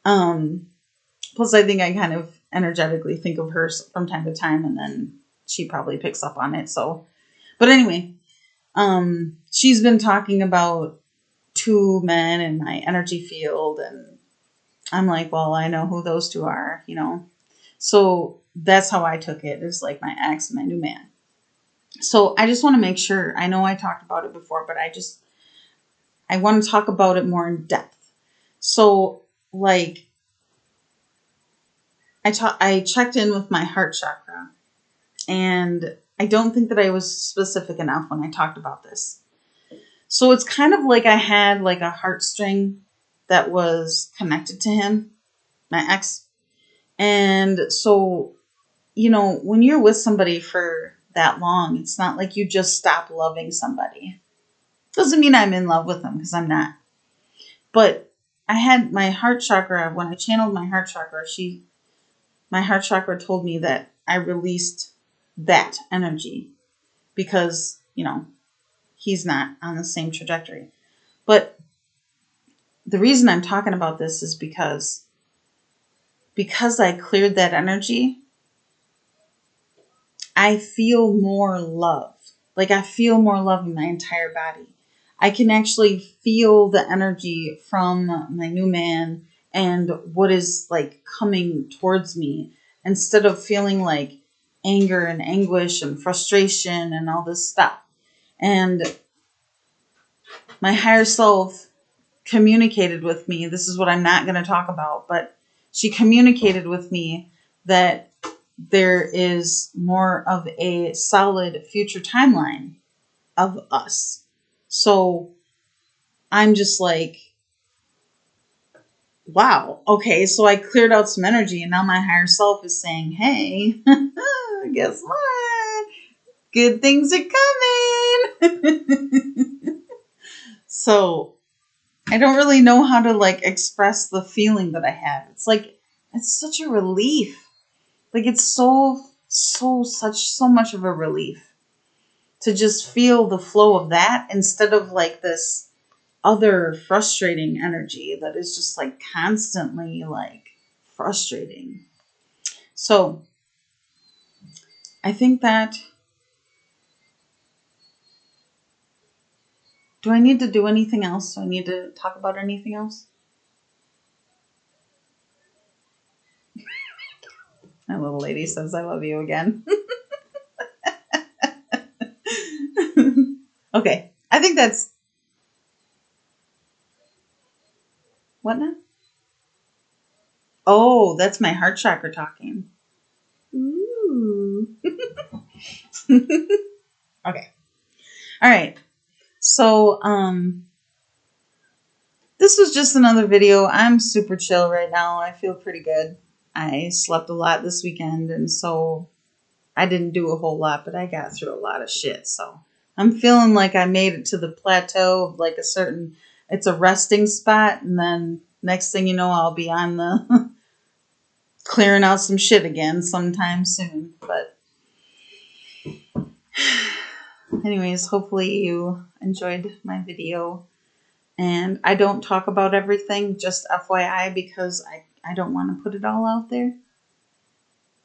plus I think I kind of energetically think of her from time to time, and then she probably picks up on it. So, but anyway, she's been talking about two men in my energy field, and I'm like, well, I know who those two are, So that's how I took it. It's like my ex and my new man. So I just want to make sure. I know I talked about it before, but I want to talk about it more in depth. So like I checked in with my heart chakra, and I don't think that I was specific enough when I talked about this. So it's kind of like I had like a heartstring that was connected to him, my ex. And so, when you're with somebody for that long, it's not like you just stop loving somebody. Doesn't mean I'm in love with them, because I'm not. But I had my heart chakra, when I channeled my heart chakra, my heart chakra told me that I released that energy because, he's not on the same trajectory. But the reason I'm talking about this is because I cleared that energy, I feel more love. Like I feel more love in my entire body. I can actually feel the energy from my new man and what is like coming towards me, instead of feeling like anger and anguish and frustration and all this stuff. And my higher self communicated with me. This is what I'm not going to talk about, but she communicated with me that there is more of a solid future timeline of us. So I'm just like, wow, okay, so I cleared out some energy and now my higher self is saying, hey, guess what? Good things are coming. So I don't really know how to like express the feeling that I have. It's like, it's such a relief. Like it's so much of a relief to just feel the flow of that instead of like this other frustrating energy that is just like constantly like frustrating. So I think that, do I need to do anything else? Do I need to talk about anything else? My little lady says I love you again. Okay, I think that's, what now? Oh, that's my heart chakra talking. Ooh. Okay. All right. So, this was just another video. I'm super chill right now. I feel pretty good. I slept a lot this weekend, and so I didn't do a whole lot, but I got through a lot of shit. So I'm feeling like I made it to the plateau of like it's a resting spot, and then next thing you know, I'll be on the clearing out some shit again sometime soon. But anyways, hopefully you enjoyed my video. And I don't talk about everything, just FYI, because I don't want to put it all out there.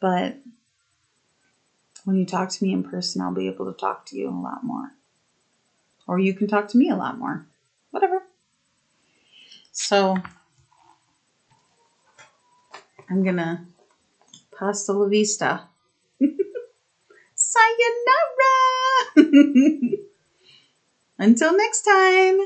But when you talk to me in person, I'll be able to talk to you a lot more. Or you can talk to me a lot more. Whatever. So I'm going to pasta la vista. Sayonara! Until next time.